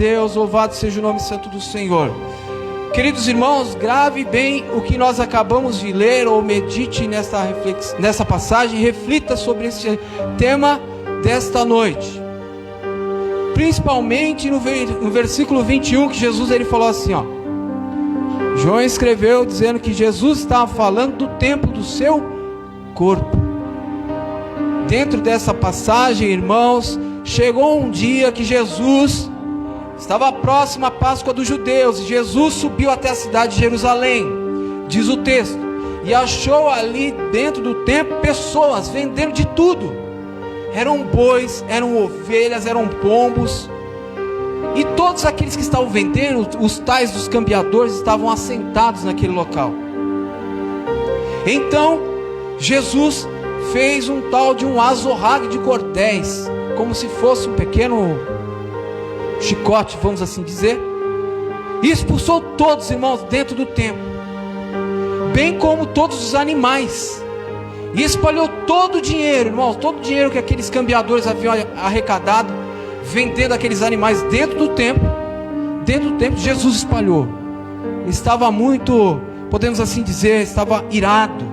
Deus, louvado seja o nome santo do Senhor. Queridos irmãos, grave bem o que nós acabamos de ler, ou medite nessa passagem, reflita sobre esse tema desta noite. Principalmente no versículo 21, que Jesus ele falou assim, ó. João escreveu dizendo que Jesus estava falando do templo do seu corpo. Dentro dessa passagem, irmãos, chegou um dia que Jesus estava próximo à Páscoa dos judeus, e Jesus subiu até a cidade de Jerusalém, diz o texto, e achou ali dentro do templo pessoas vendendo de tudo. Eram bois, eram ovelhas, eram pombos, e todos aqueles que estavam vendendo, os tais dos cambiadores, estavam assentados naquele local. Então Jesus fez um tal de um azorrague de cordéis, como se fosse um pequeno chicote, vamos assim dizer, e expulsou todos, irmãos, dentro do templo, bem como todos os animais, e espalhou todo o dinheiro, irmãos, todo o dinheiro que aqueles cambiadores haviam arrecadado, vendendo aqueles animais dentro do templo, Jesus espalhou. Estava muito, podemos assim dizer, estava irado,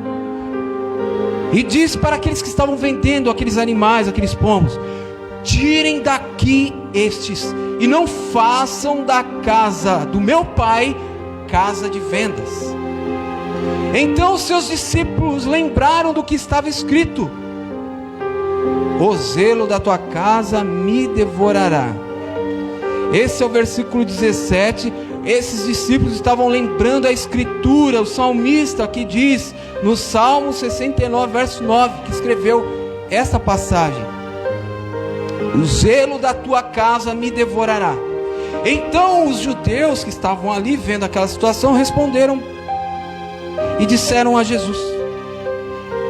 e disse para aqueles que estavam vendendo aqueles animais, aqueles pombos: tirem daqui estes, e não façam da casa do meu pai casa de vendas. Então os seus discípulos lembraram do que estava escrito: o zelo da tua casa me devorará. Esse é o versículo 17. Esses discípulos estavam lembrando a escritura. O salmista que diz no Salmo 69 verso 9, que escreveu essa passagem: o zelo da tua casa me devorará. Então os judeus que estavam ali vendo aquela situação responderam e disseram a Jesus: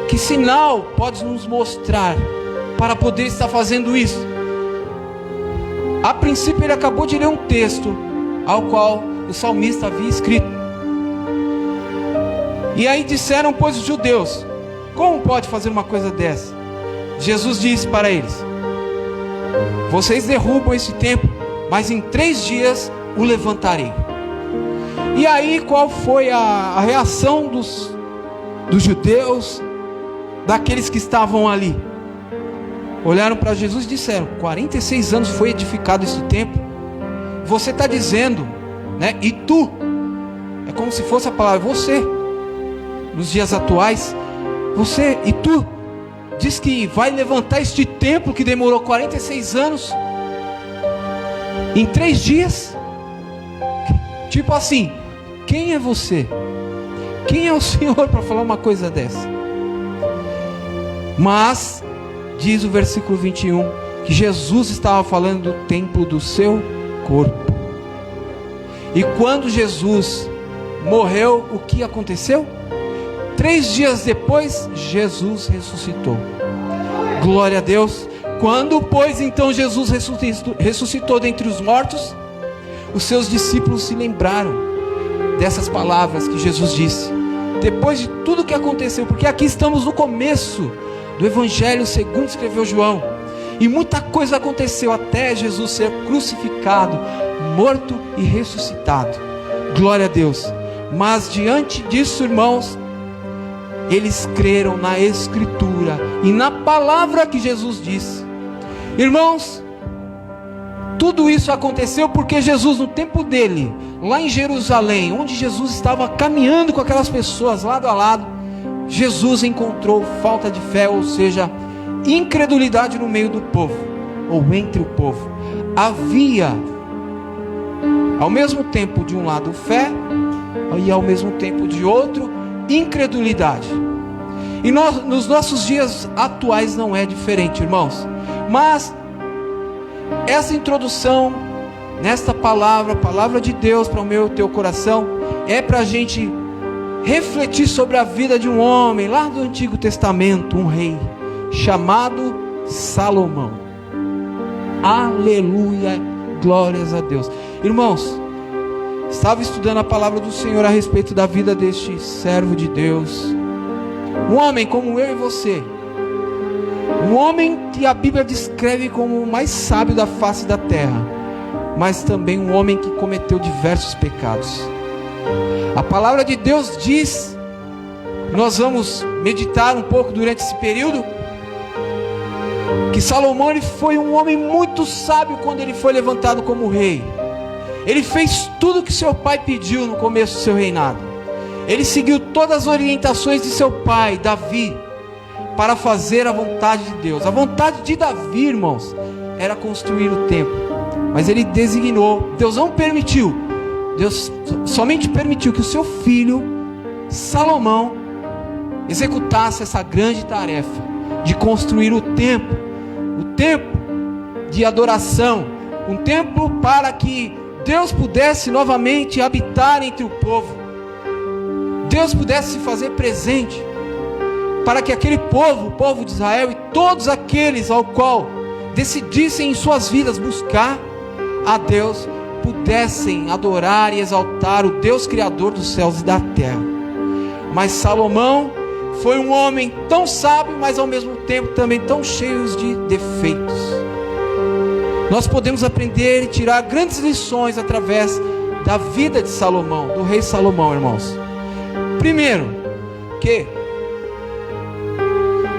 que sinal podes nos mostrar para poder estar fazendo isso? A princípio ele acabou de ler um texto ao qual o salmista havia escrito. E aí disseram, pois, os judeus: como pode fazer uma coisa dessa? Jesus disse para eles: vocês derrubam esse templo, mas em 3 dias o levantarei. E aí qual foi a reação dos judeus, daqueles que estavam ali? Olharam para Jesus e disseram: 46 anos foi edificado esse templo, você está dizendo, né? E tu, é como se fosse a palavra você, nos dias atuais, você e tu, diz que vai levantar este templo que demorou 46 anos em 3 dias? Tipo assim, quem é você? Quem é o Senhor para falar uma coisa dessa? Mas diz o versículo 21 que Jesus estava falando do templo do seu corpo. E quando Jesus morreu, o que aconteceu? 3 dias depois, Jesus ressuscitou. Glória a Deus. Quando, pois, então Jesus ressuscitou dentre os mortos, os seus discípulos se lembraram dessas palavras que Jesus disse, depois de tudo que aconteceu, porque aqui estamos no começo do Evangelho segundo escreveu João, e muita coisa aconteceu até Jesus ser crucificado, morto e ressuscitado. Glória a Deus. Mas diante disso, irmãos, eles creram na Escritura e na palavra que Jesus disse. Irmãos, tudo isso aconteceu porque Jesus, no tempo dele, lá em Jerusalém, onde Jesus estava caminhando com aquelas pessoas lado a lado, Jesus encontrou falta de fé, ou seja, incredulidade no meio do povo, ou entre o povo. Havia, ao mesmo tempo, de um lado fé, e ao mesmo tempo de outro, incredulidade. E nos nossos dias atuais não é diferente, irmãos. Mas essa introdução nesta palavra, palavra de Deus para o meu e o teu coração, é para a gente refletir sobre a vida de um homem lá do Antigo Testamento, um rei chamado Salomão. Aleluia, glórias a Deus. Irmãos, estava estudando a palavra do Senhor a respeito da vida deste servo de Deus, um homem como eu e você, um homem que a Bíblia descreve como o mais sábio da face da terra, mas também um homem que cometeu diversos pecados. A palavra de Deus diz, nós vamos meditar um pouco durante esse período, que Salomão ele foi um homem muito sábio quando ele foi levantado como rei. Ele fez tudo o que seu pai pediu no começo do seu reinado. Ele seguiu todas as orientações de seu pai, Davi, para fazer a vontade de Deus. A vontade de Davi, irmãos, era construir o templo, mas ele designou, Deus não permitiu, Deus somente permitiu que o seu filho, Salomão, executasse essa grande tarefa de construir o templo de adoração, um templo para que Deus pudesse novamente habitar entre o povo, Deus pudesse se fazer presente, para que aquele povo, o povo de Israel e todos aqueles ao qual decidissem em suas vidas buscar a Deus, pudessem adorar e exaltar o Deus Criador dos céus e da terra. Mas Salomão foi um homem tão sábio, mas ao mesmo tempo também tão cheio de defeitos. Nós podemos aprender e tirar grandes lições através da vida de Salomão, do rei Salomão, irmãos. Primeiro, que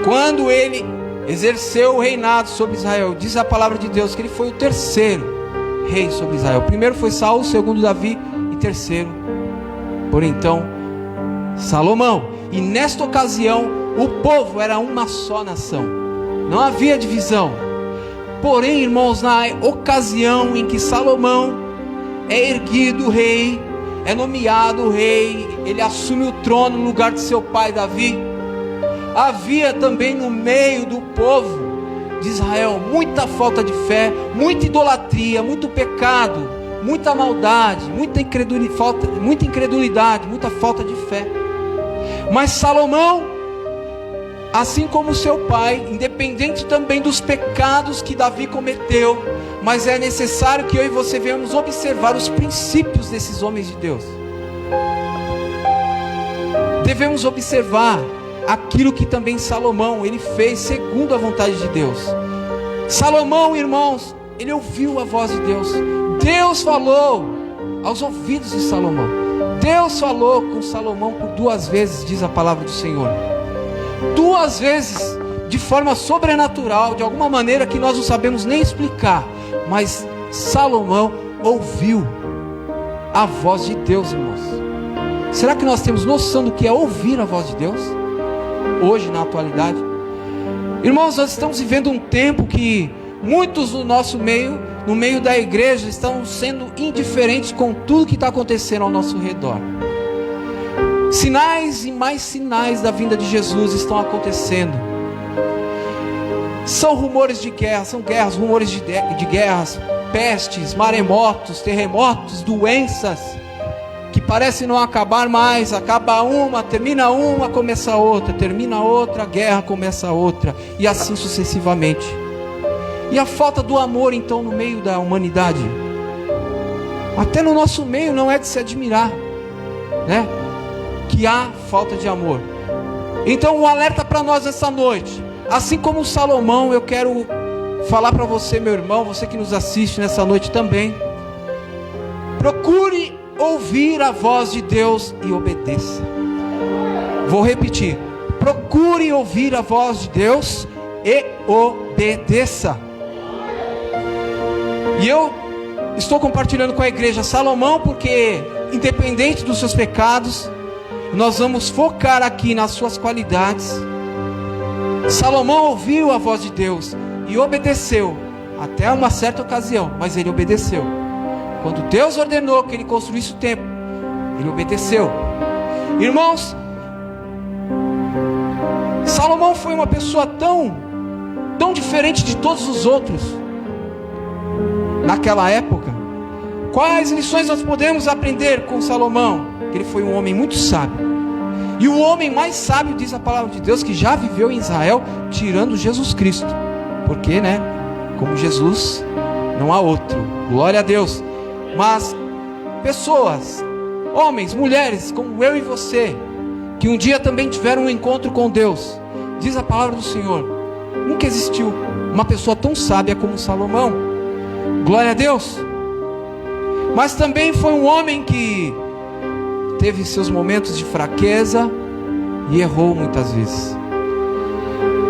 quando ele exerceu o reinado sobre Israel, diz a palavra de Deus que ele foi o terceiro rei sobre Israel. O primeiro foi Saul, o segundo Davi e terceiro, por então, Salomão. E nesta ocasião, o povo era uma só nação, não havia divisão. Porém, irmãos, na ocasião em que Salomão é erguido rei, é nomeado rei, ele assume o trono no lugar de seu pai Davi, havia também no meio do povo de Israel muita falta de fé, muita idolatria, muito pecado, muita maldade, muita incredulidade, muita falta de fé. Mas Salomão, assim como seu pai, independente também dos pecados que Davi cometeu, mas é necessário que eu e você venhamos observar os princípios desses homens de Deus. Devemos observar aquilo que também Salomão, ele fez segundo a vontade de Deus. Salomão, irmãos, ele ouviu a voz de Deus. Deus falou aos ouvidos de Salomão. Deus falou com Salomão por 2 vezes, diz a palavra do Senhor. 2 vezes, de forma sobrenatural, de alguma maneira que nós não sabemos nem explicar. Mas Salomão ouviu a voz de Deus, irmãos. Será que nós temos noção do que é ouvir a voz de Deus? Hoje, na atualidade, irmãos, nós estamos vivendo um tempo que muitos do nosso meio, no meio da igreja, estão sendo indiferentes com tudo que está acontecendo ao nosso redor. Sinais e mais sinais da vinda de Jesus estão acontecendo. São rumores de guerra, são guerras, rumores de guerras, pestes, maremotos, terremotos, doenças que parecem não acabar mais. Acaba uma, termina uma, começa outra, termina outra, guerra, começa outra, e assim sucessivamente. E a falta do amor então no meio da humanidade, até no nosso meio, não é de se admirar, né? Que há falta de amor. Então um alerta para nós essa noite, assim como Salomão, eu quero falar para você, meu irmão, você que nos assiste nessa noite também, procure ouvir a voz de Deus e obedeça. Vou repetir, procure ouvir a voz de Deus e obedeça. E eu estou compartilhando com a igreja Salomão, porque independente dos seus pecados, nós vamos focar aqui nas suas qualidades. Salomão ouviu a voz de Deus e obedeceu, até uma certa ocasião, mas ele obedeceu. Quando Deus ordenou que ele construísse o templo, ele obedeceu. Irmãos, Salomão foi uma pessoa tão diferente de todos os outros naquela época. Quais lições nós podemos aprender com Salomão? Que ele foi um homem muito sábio, e o homem mais sábio, diz a palavra de Deus, que já viveu em Israel, tirando Jesus Cristo, porque, né, como Jesus não há outro, glória a Deus. Mas pessoas, homens, mulheres como eu e você, que um dia também tiveram um encontro com Deus, diz a palavra do Senhor, nunca existiu uma pessoa tão sábia como Salomão. Glória a Deus. mas também foi um homem que teve seus momentos de fraqueza e errou muitas vezes.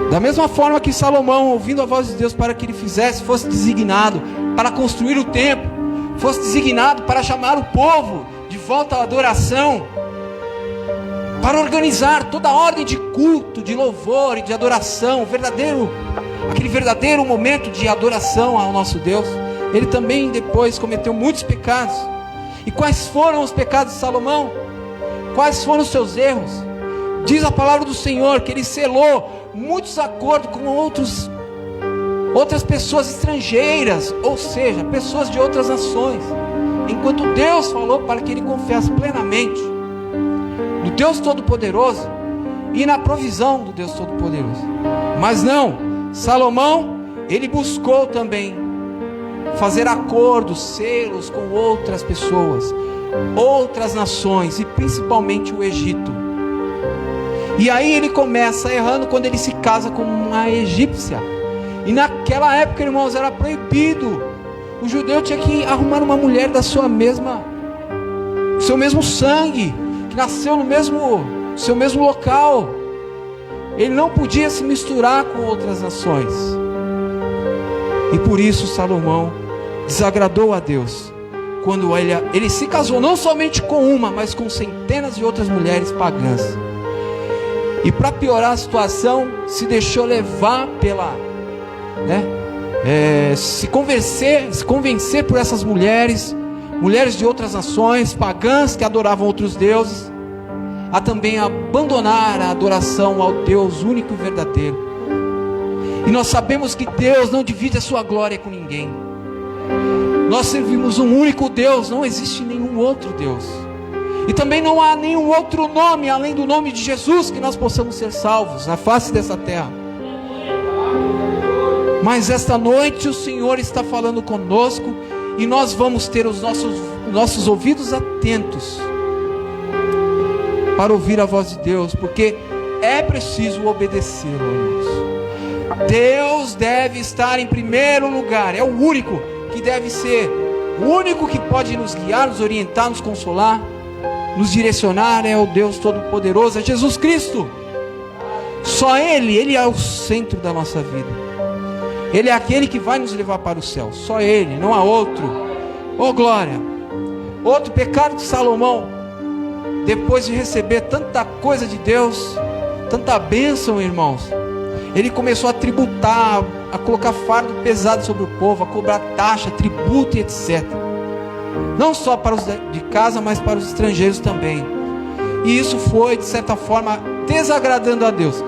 Da mesma forma que Salomão, ouvindo a voz de Deus para que ele fizesse, fosse designado para construir o templo, fosse designado para chamar o povo de volta à adoração, para organizar toda a ordem de culto, de louvor e de adoração, aquele verdadeiro momento de adoração ao nosso Deus. Ele também depois cometeu muitos pecados. E quais foram os pecados de Salomão? Quais foram os seus erros? Diz a palavra do Senhor que ele selou muitos acordos com outras pessoas estrangeiras, ou seja, pessoas de outras nações, enquanto Deus falou para que ele confiasse plenamente no Deus Todo-Poderoso e na provisão do Deus Todo-Poderoso. Mas não, Salomão, ele buscou também fazer acordos, selos com outras pessoas, outras nações, e principalmente o Egito. E aí ele começa errando quando ele se casa com uma egípcia. E naquela época, irmãos, era proibido. O judeu tinha que arrumar uma mulher do seu mesmo sangue, que nasceu no seu mesmo local. Ele não podia se misturar com outras nações. E por isso Salomão desagradou a Deus quando ele se casou não somente com uma, mas com centenas de outras mulheres pagãs. E para piorar a situação, se deixou levar se convencer por essas mulheres de outras nações, pagãs que adoravam outros deuses, a também abandonar a adoração ao Deus único e verdadeiro. E nós sabemos que Deus não divide a sua glória com ninguém. Nós servimos um único Deus, não existe nenhum outro Deus. E também não há nenhum outro nome além do nome de Jesus que nós possamos ser salvos na face dessa terra. Mas esta noite o Senhor está falando conosco, e nós vamos ter os nossos ouvidos atentos para ouvir a voz de Deus, porque é preciso obedecê-lo, irmãos. Deus deve estar em primeiro lugar, é o único que deve ser, o único que pode nos guiar, nos orientar, nos consolar, nos direcionar, é o Deus Todo-Poderoso, é Jesus Cristo. Só Ele é o centro da nossa vida. Ele é aquele que vai nos levar para o céu. Só Ele, não há outro. Oh glória! Outro pecado de Salomão, depois de receber tanta coisa de Deus, tanta bênção, irmãos, ele começou a tributar, a colocar fardo pesado sobre o povo, a cobrar taxa, tributo e etc. Não só para os de casa, mas para os estrangeiros também. E isso foi, de certa forma, desagradando a Deus.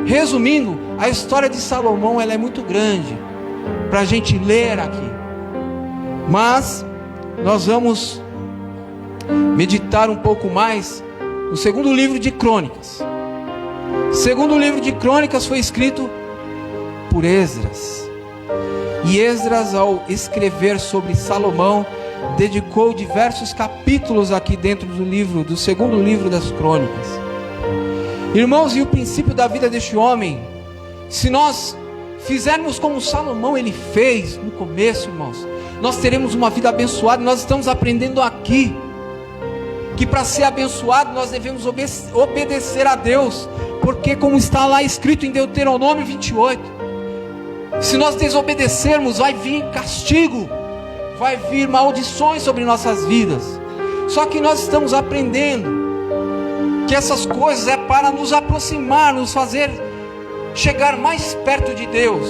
Resumindo, a história de Salomão, ela é muito grande para a gente ler aqui. Mas nós vamos meditar um pouco mais no segundo livro de Crônicas. O segundo livro de Crônicas foi escrito por Esdras. E Esdras, ao escrever sobre Salomão, dedicou diversos capítulos aqui dentro do segundo livro das Crônicas. Irmãos, e o princípio da vida deste homem, se nós fizermos como Salomão ele fez no começo, irmãos, nós teremos uma vida abençoada. Nós estamos aprendendo aqui que para ser abençoado nós devemos obedecer a Deus, porque como está lá escrito em Deuteronômio 28, se nós desobedecermos, vai vir castigo, vai vir maldições sobre nossas vidas. Só que nós estamos aprendendo que essas coisas é para nos aproximar, nos fazer chegar mais perto de Deus.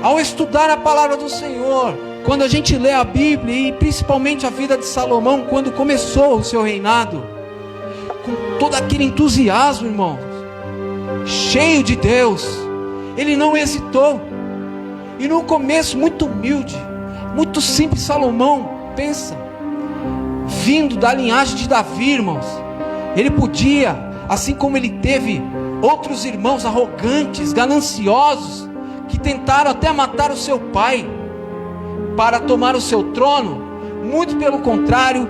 Ao estudar a palavra do Senhor, quando a gente lê a Bíblia, e principalmente a vida de Salomão, quando começou o seu reinado, com todo aquele entusiasmo, irmãos, cheio de Deus, ele não hesitou. E no começo, muito humilde, muito simples, Salomão, pensa, vindo da linhagem de Davi, irmãos, ele podia, assim como ele teve outros irmãos arrogantes, gananciosos, que tentaram até matar o seu pai para tomar o seu trono, muito pelo contrário,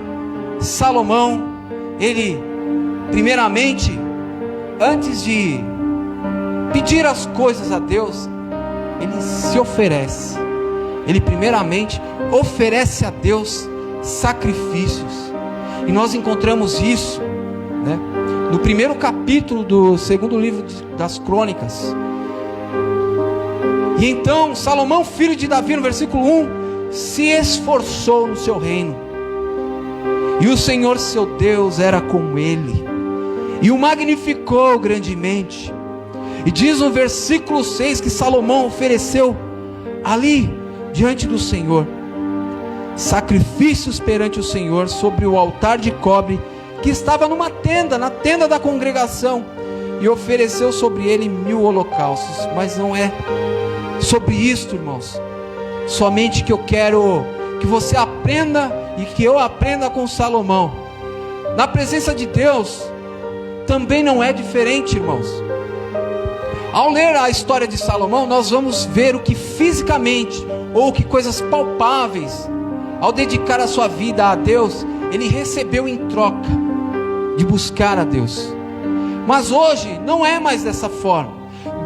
Salomão, ele primeiramente, antes de pedir as coisas a Deus, ele se oferece. Ele primeiramente oferece a Deus sacrifícios. E nós encontramos isso, né, no primeiro capítulo do segundo livro das Crônicas. E então Salomão, filho de Davi, no versículo 1, se esforçou no seu reino, e o Senhor seu Deus era com ele, e o magnificou grandemente. E diz no versículo 6 que Salomão ofereceu ali diante do Senhor sacrifícios perante o Senhor sobre o altar de cobre que estava numa tenda, na tenda da congregação, e ofereceu sobre ele 1000 holocaustos. Mas não é sobre isto, irmãos, somente que eu quero que você aprenda e que eu aprenda com Salomão. Na presença de Deus também não é diferente, irmãos. Ao ler a história de Salomão, nós vamos ver o que fisicamente, ou que coisas palpáveis, ao dedicar a sua vida a Deus, ele recebeu em troca de buscar a Deus. Mas hoje não é mais dessa forma.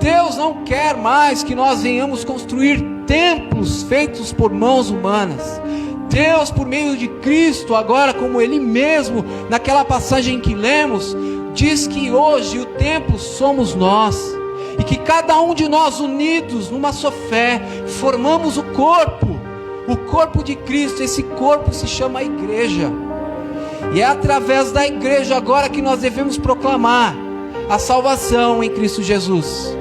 Deus não quer mais que nós venhamos construir templos feitos por mãos humanas. Deus, por meio de Cristo, agora como Ele mesmo, naquela passagem que lemos, diz que hoje o templo somos nós, e que cada um de nós, unidos numa só fé, formamos o corpo de Cristo. Esse corpo se chama igreja, e é através da igreja agora que nós devemos proclamar a salvação em Cristo Jesus.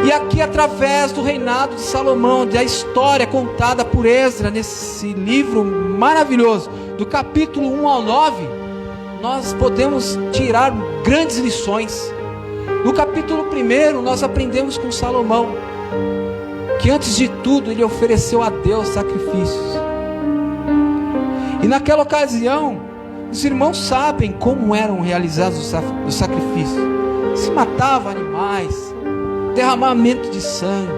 E aqui, através do reinado de Salomão, da história contada por Esdras nesse livro maravilhoso, do capítulo 1 ao 9, nós podemos tirar grandes lições. No capítulo 1 nós aprendemos com Salomão que antes de tudo ele ofereceu a Deus sacrifícios. E naquela ocasião, os irmãos sabem como eram realizados os sacrifícios. Se matava animais, derramamento de sangue.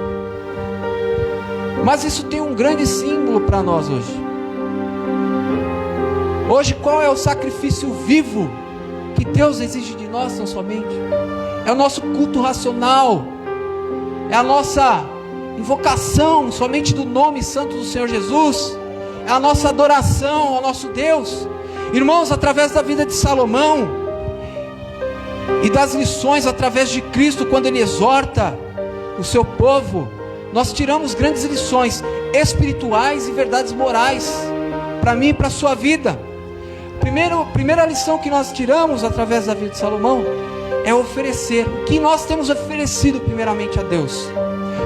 Mas isso tem um grande símbolo para nós hoje. Hoje, qual é o sacrifício vivo que Deus exige de nós tão somente? É o nosso culto racional, é a nossa invocação somente do nome santo do Senhor Jesus, é a nossa adoração ao nosso Deus. Irmãos, através da vida de Salomão e das lições através de Cristo, quando Ele exorta o seu povo, nós tiramos grandes lições espirituais e verdades morais para mim e para a sua vida. Primeira lição que nós tiramos através da vida de Salomão é oferecer o que nós temos oferecido primeiramente a Deus,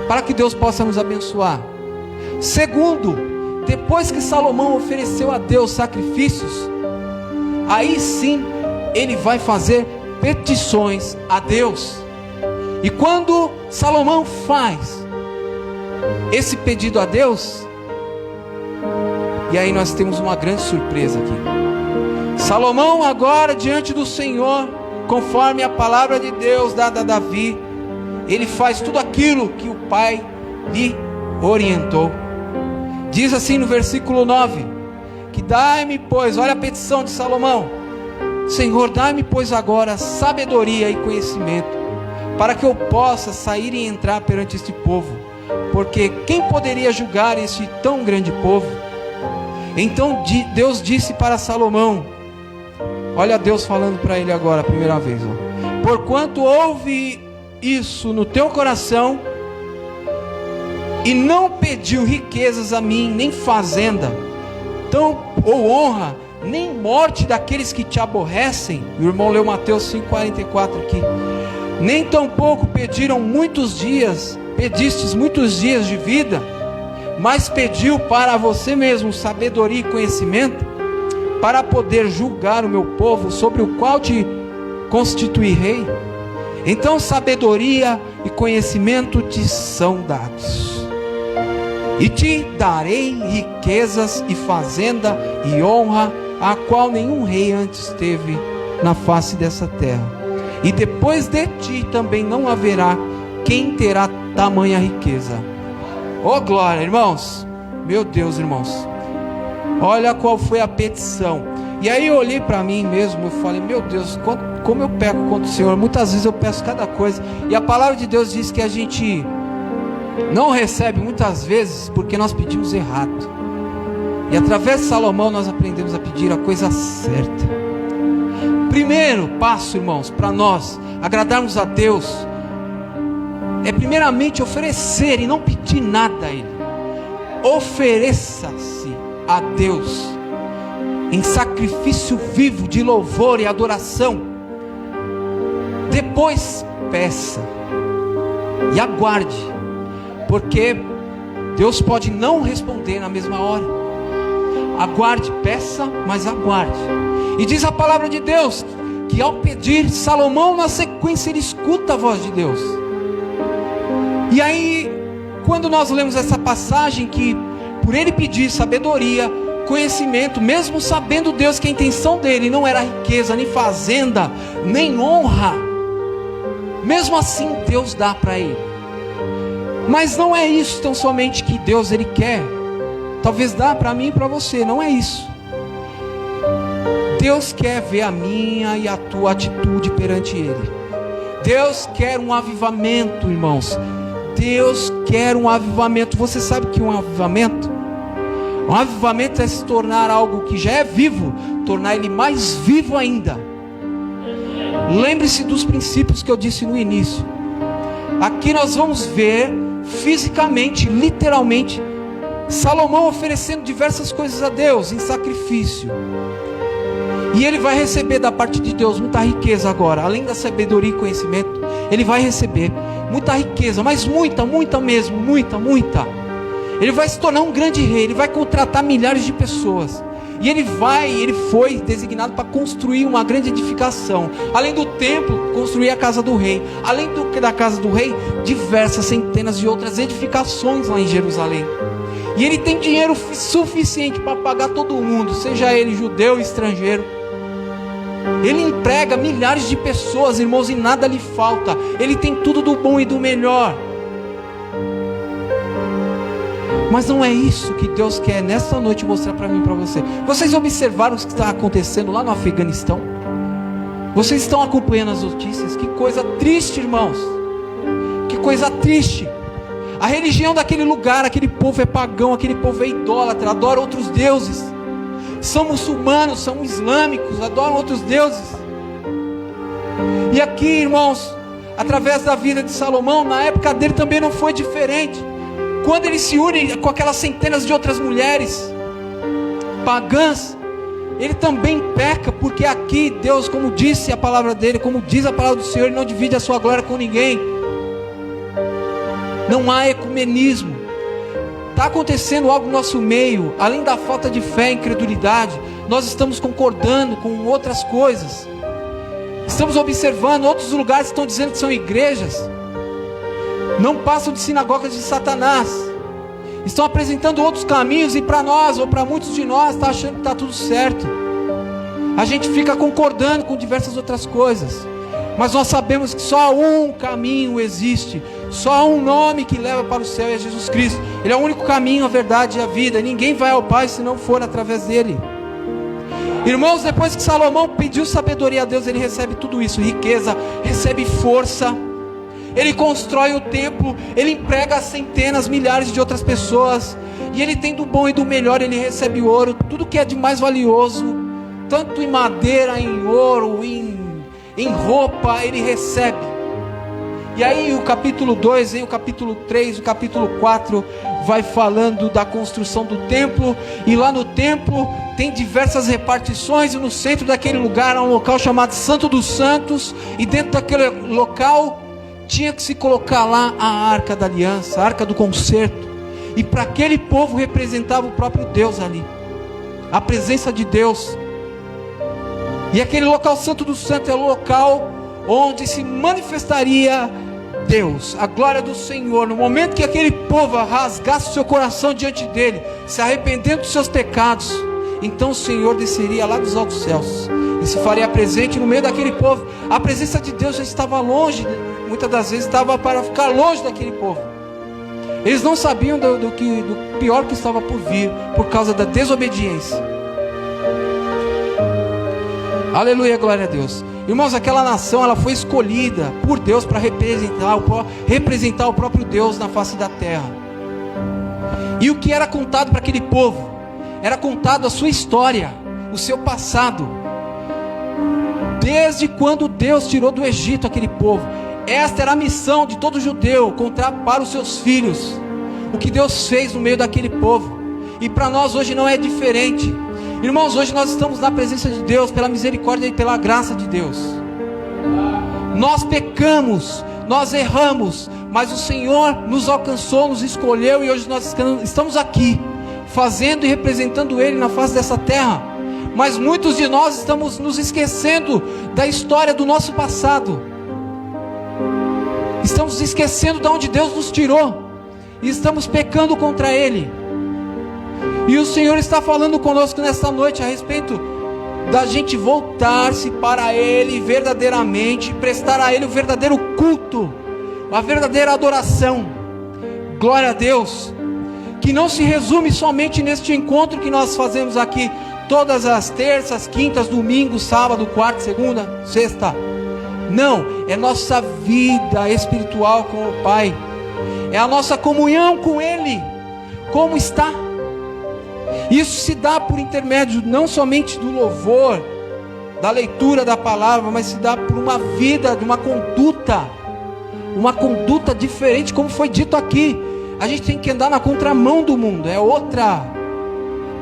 para que Deus possa nos abençoar. Segundo, depois que Salomão ofereceu a Deus sacrifícios, aí sim ele vai fazer petições a Deus. E quando Salomão faz esse pedido a Deus, e aí nós temos uma grande surpresa aqui. Salomão agora diante do Senhor, conforme a palavra de Deus dada a Davi, ele faz tudo aquilo que o pai lhe orientou. Diz assim no versículo 9, que dai-me pois, olha a petição de Salomão: Senhor, dai-me pois agora sabedoria e conhecimento, para que eu possa sair e entrar perante este povo, porque quem poderia julgar este tão grande povo? Então Deus disse para Salomão, olha Deus falando para ele agora a primeira vez, porquanto houve isso no teu coração, e não pediu riquezas a mim, nem fazenda, ou honra, nem morte daqueles que te aborrecem. O irmão leu Mateus 5,44 aqui. Nem tampouco pedistes muitos dias de vida, mas pediu para você mesmo sabedoria e conhecimento, para poder julgar o meu povo, sobre o qual te constituí rei. Então sabedoria e conhecimento te são dados, e te darei riquezas e fazenda e honra, a qual nenhum rei antes teve na face dessa terra, e depois de ti também não haverá quem terá tamanha riqueza. Oh glória, irmãos, meu Deus, irmãos, olha qual foi a petição. E aí eu olhei para mim mesmo, eu falei, meu Deus, como eu peco contra o Senhor. Muitas vezes eu peço cada coisa, e a palavra de Deus diz que a gente não recebe muitas vezes porque nós pedimos errado. E através de Salomão nós aprendemos a pedir a coisa certa. Primeiro passo, irmãos, para nós agradarmos a Deus, é primeiramente oferecer e não pedir nada a Ele. Ofereça-se a Deus em sacrifício vivo de louvor e adoração. Depois peça e aguarde, porque Deus pode não responder na mesma hora. Aguarde, peça, mas aguarde. E diz a palavra de Deus que ao pedir, Salomão na sequência ele escuta a voz de Deus. E aí, quando nós lemos essa passagem, que por ele pedir sabedoria, conhecimento, mesmo sabendo Deus que a intenção dele não era riqueza, nem fazenda, nem honra, mesmo assim Deus dá para ele. Mas não é isso tão somente que Deus ele quer. Talvez dá para mim e para você, não é isso. Deus quer ver a minha e a tua atitude perante Ele. Deus quer um avivamento, irmãos. Deus quer um avivamento. Você sabe que um avivamento? Um avivamento é se tornar algo que já é vivo, tornar ele mais vivo ainda. Lembre-se dos princípios que eu disse no início. Aqui nós vamos ver fisicamente, literalmente, Salomão oferecendo diversas coisas a Deus em sacrifício. E ele vai receber da parte de Deus muita riqueza agora. Além da sabedoria e conhecimento, ele vai receber muita riqueza, mas muita mesmo, muita. Ele vai se tornar um grande rei, ele vai contratar milhares de pessoas. E ele foi designado para construir uma grande edificação. Além do templo, construir a casa do rei. Além da casa do rei, diversas centenas de outras edificações lá em Jerusalém. E ele tem dinheiro suficiente para pagar todo mundo, seja ele judeu ou estrangeiro. Ele emprega milhares de pessoas, irmãos, e nada lhe falta. Ele tem tudo do bom e do melhor. Mas não é isso que Deus quer nessa noite mostrar para mim e para você. Vocês observaram o que está acontecendo lá no Afeganistão? Vocês estão acompanhando as notícias? Que coisa triste, irmãos. Que coisa triste. A religião daquele lugar, aquele povo é pagão, aquele povo é idólatra, adora outros deuses. São muçulmanos, são islâmicos, adoram outros deuses. E aqui, irmãos, através da vida de Salomão, na época dele também não foi diferente. Quando ele se une com aquelas centenas de outras mulheres pagãs, ele também peca, porque aqui Deus, como disse a palavra dele, como diz a palavra do Senhor, ele não divide a sua glória com ninguém. Não há ecumenismo. Está acontecendo algo no nosso meio, além da falta de fé e incredulidade, nós estamos concordando com outras coisas. Estamos observando, outros lugares estão dizendo que são igrejas, não passam de sinagogas de Satanás. Estão apresentando outros caminhos, e para nós, ou para muitos de nós, está achando que está tudo certo. A gente fica concordando com diversas outras coisas. Mas nós sabemos que só um caminho existe, só um nome que leva para o céu, é Jesus Cristo. Ele é o único caminho, a verdade e a vida. Ninguém vai ao Pai se não for através dele. Irmãos, depois que Salomão pediu sabedoria a Deus, ele recebe tudo isso, riqueza, recebe força. Ele constrói o templo, ele emprega centenas, milhares de outras pessoas, e ele tem do bom e do melhor. Ele recebe ouro, tudo que é de mais valioso, tanto em madeira, em ouro, em roupa, ele recebe. E aí o capítulo 2, o capítulo 3, o capítulo 4 vai falando da construção do templo. E lá no templo tem diversas repartições, e no centro daquele lugar há um local chamado Santo dos Santos. E dentro daquele local tinha que se colocar lá a Arca da Aliança, a Arca do Concerto. E para aquele povo representava o próprio Deus ali, a presença de Deus. E aquele local Santo do Santo é o local onde se manifestaria Deus, a glória do Senhor. No momento que aquele povo rasgasse o seu coração diante dele, se arrependendo dos seus pecados, então o Senhor desceria lá dos altos céus e se faria presente no meio daquele povo. A presença de Deus já estava longe, muitas das vezes estava para ficar longe daquele povo. Eles não sabiam do pior que estava por vir, por causa da desobediência. Aleluia, glória a Deus. Irmãos, aquela nação, ela foi escolhida por Deus para representar o próprio Deus na face da terra. E o que era contado para aquele povo? era contado a sua história, o seu passado, desde quando Deus tirou do Egito aquele povo. Esta era a missão de todo judeu, contar para os seus filhos o que Deus fez no meio daquele povo. E para nós hoje não é diferente. Irmãos, hoje nós estamos na presença de Deus, pela misericórdia e pela graça de Deus. Nós pecamos, nós erramos, mas o Senhor nos alcançou, nos escolheu, e hoje nós estamos aqui, fazendo e representando Ele na face dessa terra. Mas muitos de nós estamos nos esquecendo da história do nosso passado, estamos esquecendo de onde Deus nos tirou, e estamos pecando contra Ele. E o Senhor está falando conosco nesta noite a respeito da gente voltar-se para Ele verdadeiramente, prestar a Ele o verdadeiro culto, a verdadeira adoração. Glória a Deus, que não se resume somente neste encontro que nós fazemos aqui todas as terças, quintas, domingos, sábado, quarta, segunda, sexta. Não, é nossa vida espiritual com o Pai, é a nossa comunhão com Ele. Como está? Isso se dá por intermédio não somente do louvor, da leitura da palavra, mas se dá por uma vida, de uma conduta diferente, como foi dito aqui. A gente tem que andar na contramão do mundo,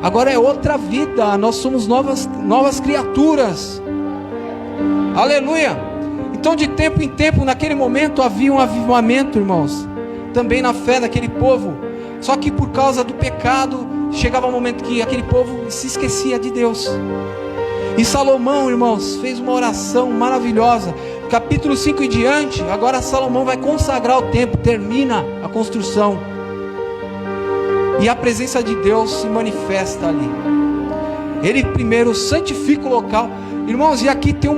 agora é outra vida, nós somos novas criaturas, aleluia. Então de tempo em tempo, naquele momento havia um avivamento, irmãos, também na fé daquele povo. Só que por causa do pecado, chegava um momento que aquele povo se esquecia de Deus. E Salomão, irmãos, fez uma oração maravilhosa. Capítulo 5 em diante, agora Salomão vai consagrar o templo, termina a construção. E a presença de Deus se manifesta ali. Ele primeiro santifica o local. Irmãos, e aqui tem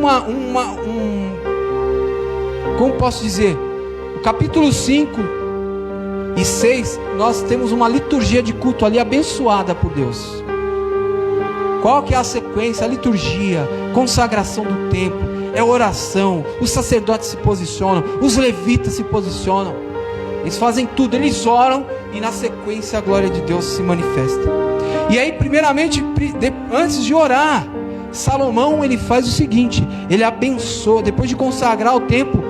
como posso dizer? O capítulo 5 e 6, nós temos uma liturgia de culto ali abençoada por Deus. Qual que é a sequência? A liturgia, consagração do templo, é oração, os sacerdotes se posicionam, os levitas se posicionam, eles fazem tudo, eles oram, e na sequência a glória de Deus se manifesta. E aí primeiramente, antes de orar, Salomão ele faz o seguinte, ele abençoa, depois de consagrar o templo,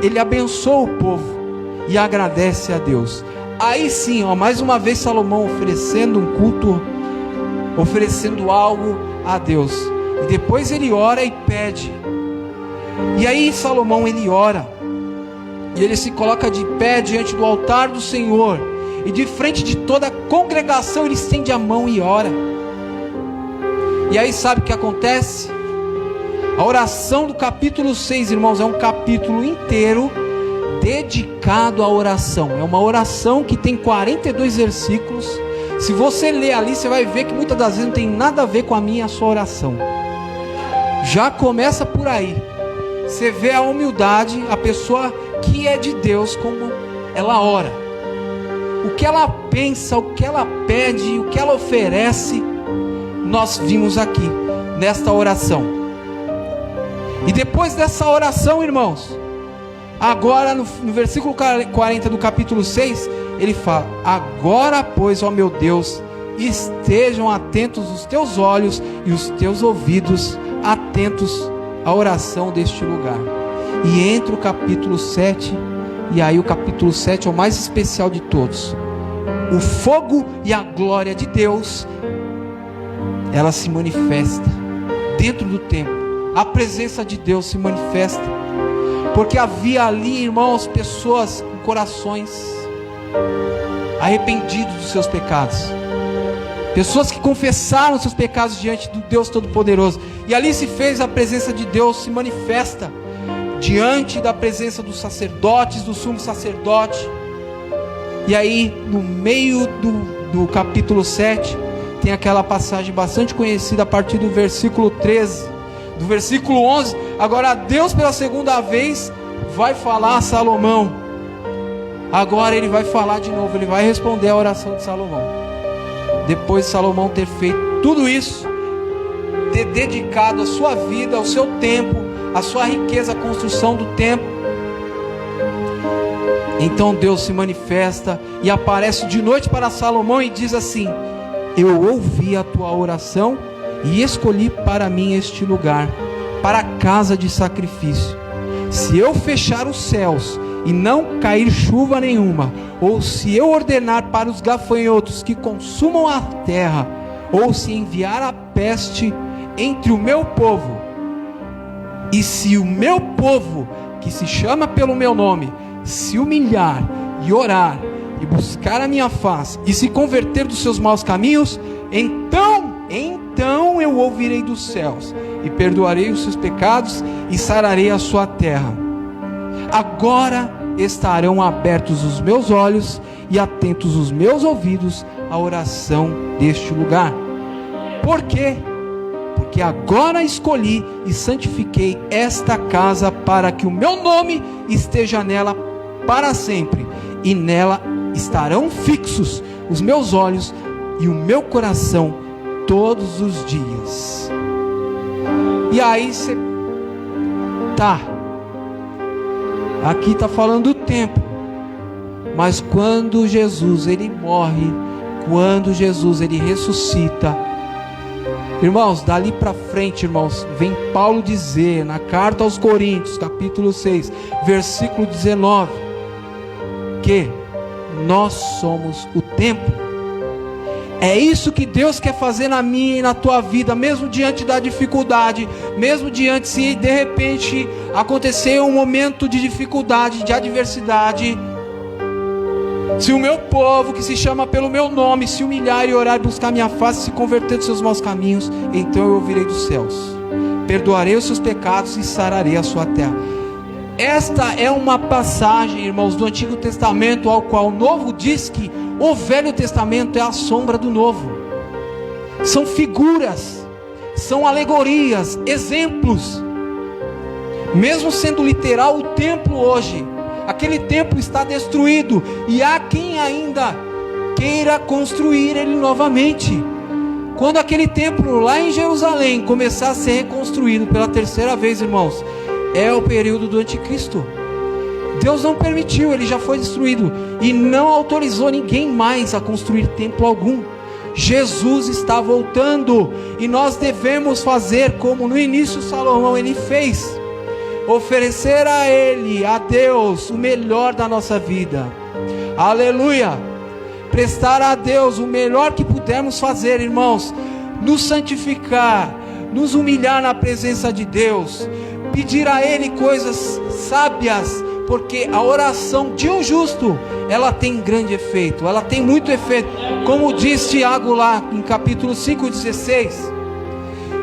ele abençoa o povo e agradece a Deus. Aí sim, mais uma vez Salomão oferecendo um culto, oferecendo algo a Deus. E depois ele ora e pede. E aí Salomão ele ora, e ele se coloca de pé diante do altar do Senhor, e de frente de toda a congregação ele estende a mão e ora. E aí sabe o que acontece? A oração do capítulo 6, irmãos, é um capítulo inteiro dedicado à oração. É uma oração que tem 42 versículos. Se você ler ali, você vai ver que muitas das vezes não tem nada a ver com a minha e a sua oração. Já começa por aí. Você vê a humildade, a pessoa que é de Deus, como ela ora, o que ela pensa, o que ela pede, o que ela oferece. Nós vimos aqui nesta oração. E depois dessa oração, irmãos, agora no versículo 40 do capítulo 6, ele fala: agora pois, ó meu Deus, estejam atentos os teus olhos e os teus ouvidos atentos à oração deste lugar. E entra o capítulo 7, e aí o capítulo 7 é o mais especial de todos. O fogo e a glória de Deus, ela se manifesta dentro do templo. A presença de Deus se manifesta, porque havia ali, irmãos, pessoas com corações arrependidos dos seus pecados, pessoas que confessaram seus pecados diante do Deus Todo-Poderoso, e ali se fez a presença de Deus se manifesta, diante da presença dos sacerdotes, do sumo sacerdote. E aí no meio do capítulo 7, tem aquela passagem bastante conhecida a partir do versículo 13, do versículo 11, agora Deus pela segunda vez vai falar a Salomão. Agora ele vai falar de novo, ele vai responder a oração de Salomão. Depois de Salomão ter feito tudo isso, ter dedicado a sua vida, ao seu tempo, a sua riqueza, a construção do templo, então Deus se manifesta e aparece de noite para Salomão e diz assim: eu ouvi a tua oração e escolhi para mim este lugar, para a casa de sacrifício. Se eu fechar os céus e não cair chuva nenhuma, ou se eu ordenar para os gafanhotos que consumam a terra, ou se enviar a peste entre o meu povo, e se o meu povo, que se chama pelo meu nome, se humilhar e orar, e buscar a minha face, e se converter dos seus maus caminhos, então eu ouvirei dos céus, e perdoarei os seus pecados, e sararei a sua terra. Agora estarão abertos os meus olhos, e atentos os meus ouvidos à oração deste lugar. Por quê? Porque agora escolhi e santifiquei esta casa, para que o meu nome esteja nela para sempre, e nela estarão fixos os meus olhos e o meu coração todos os dias. E aí você aqui está falando do tempo, mas quando Jesus ele morre, quando Jesus ele ressuscita, irmãos, dali para frente, irmãos, vem Paulo dizer na carta aos Coríntios, capítulo 6, versículo 19, que nós somos o templo. É isso que Deus quer fazer na minha e na tua vida, mesmo diante da dificuldade, mesmo diante, se de repente acontecer um momento de dificuldade, de adversidade, se o meu povo, que se chama pelo meu nome, se humilhar e orar, buscar minha face, se converter dos seus maus caminhos, então eu ouvirei dos céus, perdoarei os seus pecados e sararei a sua terra. Esta é uma passagem, irmãos, do Antigo Testamento, ao qual o Novo diz que o Velho Testamento é a sombra do Novo. São figuras, são alegorias, exemplos. Mesmo sendo literal o templo hoje, aquele templo está destruído, e há quem ainda queira construir ele novamente. Quando aquele templo lá em Jerusalém começar a ser reconstruído pela terceira vez, irmãos, é o período do anticristo. Deus não permitiu, ele já foi destruído, e não autorizou ninguém mais a construir templo algum. Jesus está voltando, e nós devemos fazer como no início Salomão ele fez: oferecer a ele, a Deus, o melhor da nossa vida. Aleluia! Prestar a Deus o melhor que pudermos fazer, irmãos, nos santificar, nos humilhar na presença de Deus, pedir a ele coisas sábias, porque a oração de um justo, ela tem grande efeito, ela tem muito efeito, como diz Tiago lá em capítulo 5:16.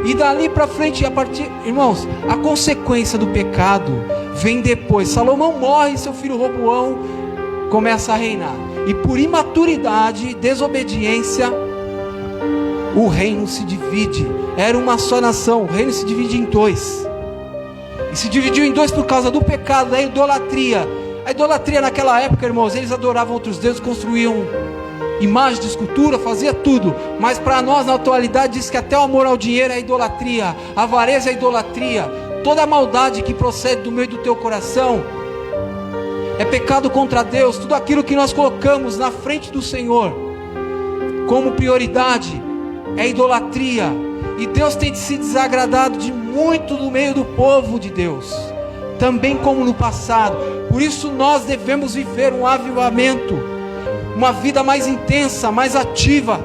E dali para frente, a partir, irmãos, a consequência do pecado vem depois. Salomão morre, seu filho Roboão começa a reinar, e por imaturidade, desobediência, o reino se divide. Era uma só nação, o reino se divide em dois, e se dividiu em dois por causa do pecado, da idolatria. A idolatria naquela época, irmãos, eles adoravam outros deuses, construíam imagens de escultura, fazia tudo. Mas para nós na atualidade diz que até o amor ao dinheiro é idolatria, a avareza é idolatria. Toda a maldade que procede do meio do teu coração é pecado contra Deus. Tudo aquilo que nós colocamos na frente do Senhor como prioridade é idolatria. E Deus tem se desagradado de muito no meio do povo de Deus, também como no passado. Por isso nós devemos viver um avivamento, uma vida mais intensa, mais ativa,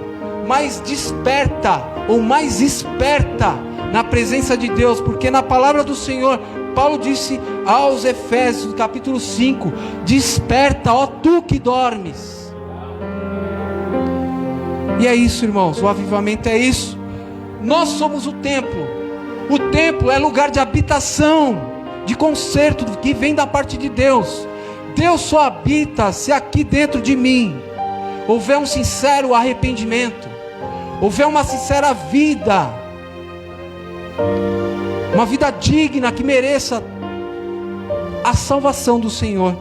mais desperta, ou mais esperta na presença de Deus, porque na palavra do Senhor, Paulo disse aos Efésios, capítulo 5, desperta, ó tu que dormes. E é isso, irmãos, o avivamento é isso. Nós somos o templo. O templo é lugar de habitação, de conserto, que vem da parte de Deus. Deus só habita se aqui dentro de mim houver um sincero arrependimento, houver uma sincera vida, uma vida digna que mereça a salvação do Senhor.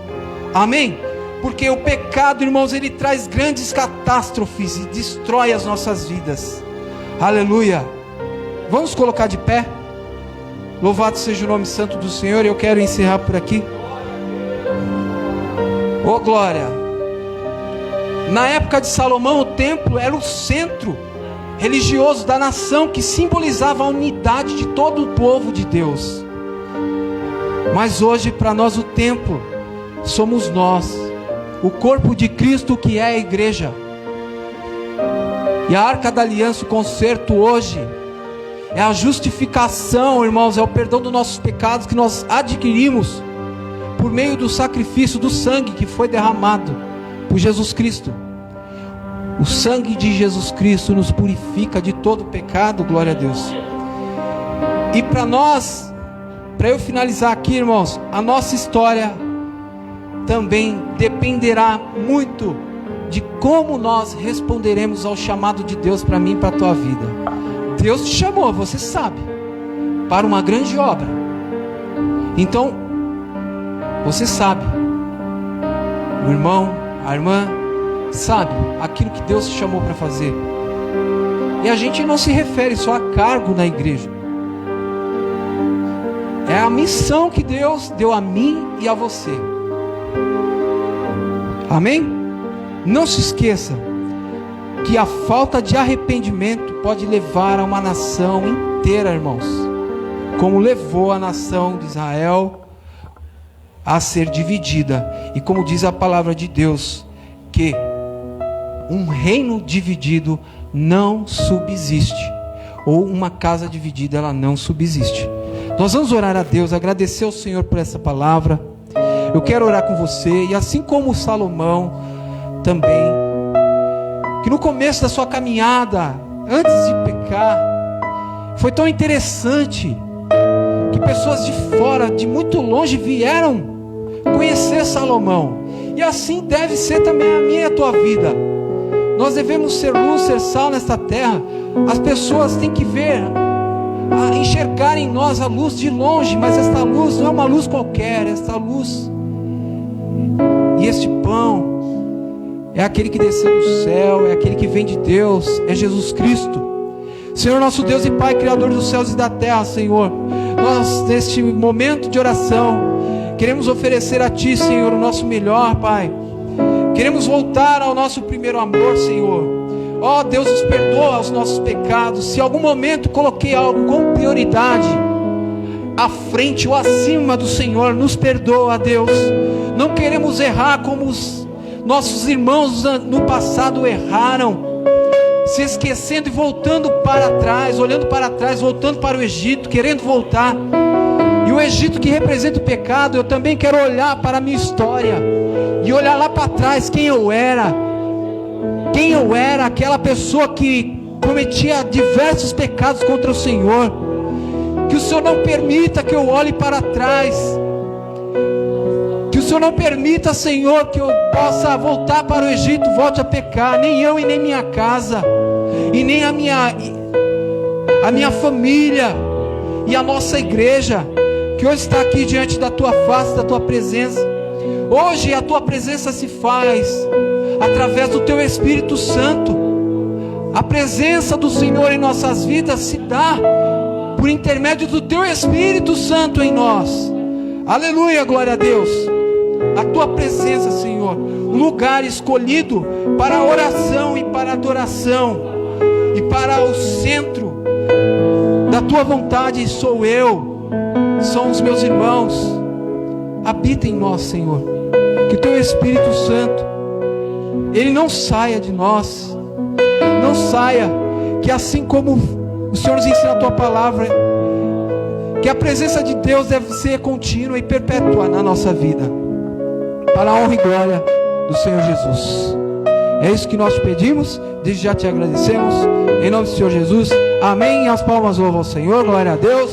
Amém? Porque o pecado, irmãos, ele traz grandes catástrofes e destrói as nossas vidas. Aleluia! Vamos colocar de pé. Louvado seja o nome santo do Senhor. Eu quero encerrar por aqui. Oh glória! Na época de Salomão, o templo era o centro religioso da nação que simbolizava a unidade de todo o povo de Deus. Mas hoje, para nós, o templo somos nós, o corpo de Cristo, que é a igreja. E a Arca da Aliança, o concerto hoje, é a justificação, irmãos, é o perdão dos nossos pecados que nós adquirimos por meio do sacrifício do sangue que foi derramado por Jesus Cristo. O sangue de Jesus Cristo nos purifica de todo pecado, glória a Deus. E para nós, para eu finalizar aqui, irmãos, a nossa história também dependerá muito de como nós responderemos ao chamado de Deus para mim e para a tua vida. Deus te chamou, você sabe, para uma grande obra. Então, você sabe, o irmão, a irmã, sabe aquilo que Deus te chamou para fazer. E a gente não se refere só a cargo na igreja. É a missão que Deus deu a mim e a você. Amém? Não se esqueça que a falta de arrependimento pode levar a uma nação inteira, irmãos, como levou a nação de Israel a ser dividida. E como diz a palavra de Deus, que um reino dividido não subsiste, ou uma casa dividida, ela não subsiste. Nós vamos orar a Deus, agradecer ao Senhor por essa palavra. Eu quero orar com você, e assim como Salomão também, que no começo da sua caminhada, antes de pecar, foi tão interessante que pessoas de fora, de muito longe, vieram conhecer Salomão. E assim deve ser também a minha e a tua vida. Nós devemos ser luz, ser sal nesta terra. As pessoas têm que ver, enxergar em nós a luz de longe, mas esta luz não é uma luz qualquer. Esta luz e este pão é aquele que desceu do céu, é aquele que vem de Deus, é Jesus Cristo. Senhor, nosso Deus e Pai, Criador dos céus e da terra, Senhor, nós neste momento de oração queremos oferecer a Ti, Senhor, o nosso melhor, Pai. Queremos voltar ao nosso primeiro amor, Senhor. Ó Deus, nos perdoa os nossos pecados. Se em algum momento coloquei algo com prioridade à frente ou acima do Senhor, nos perdoa, Deus. Não queremos errar como os nossos irmãos no passado erraram, se esquecendo e voltando para trás, olhando para trás, voltando para o Egito, querendo voltar. E o Egito que representa o pecado, eu também quero olhar para a minha história e olhar lá para trás quem eu era, aquela pessoa que cometia diversos pecados contra o Senhor. Que o Senhor não permita que eu olhe para trás, que o Senhor não permita, Senhor, que eu possa voltar para o Egito, volte a pecar, nem eu e nem minha casa, e nem a minha família e a nossa igreja, que hoje está aqui diante da Tua face, da Tua presença. Hoje a Tua presença se faz através do Teu Espírito Santo. A presença do Senhor em nossas vidas se dá por intermédio do Teu Espírito Santo em nós. Aleluia, glória a Deus. A Tua presença, Senhor, um lugar escolhido para a oração e para a adoração, e para o centro da Tua vontade sou eu, são os meus irmãos. Habita em nós, Senhor, que Teu Espírito Santo, Ele não saia de nós, não saia, que assim como o Senhor nos ensina a Tua palavra, que a presença de Deus deve ser contínua e perpétua na nossa vida, para a honra e glória do Senhor Jesus. É isso que nós te pedimos, desde já te agradecemos, em nome do Senhor Jesus, amém. E as palmas louvam ao Senhor, glória a Deus.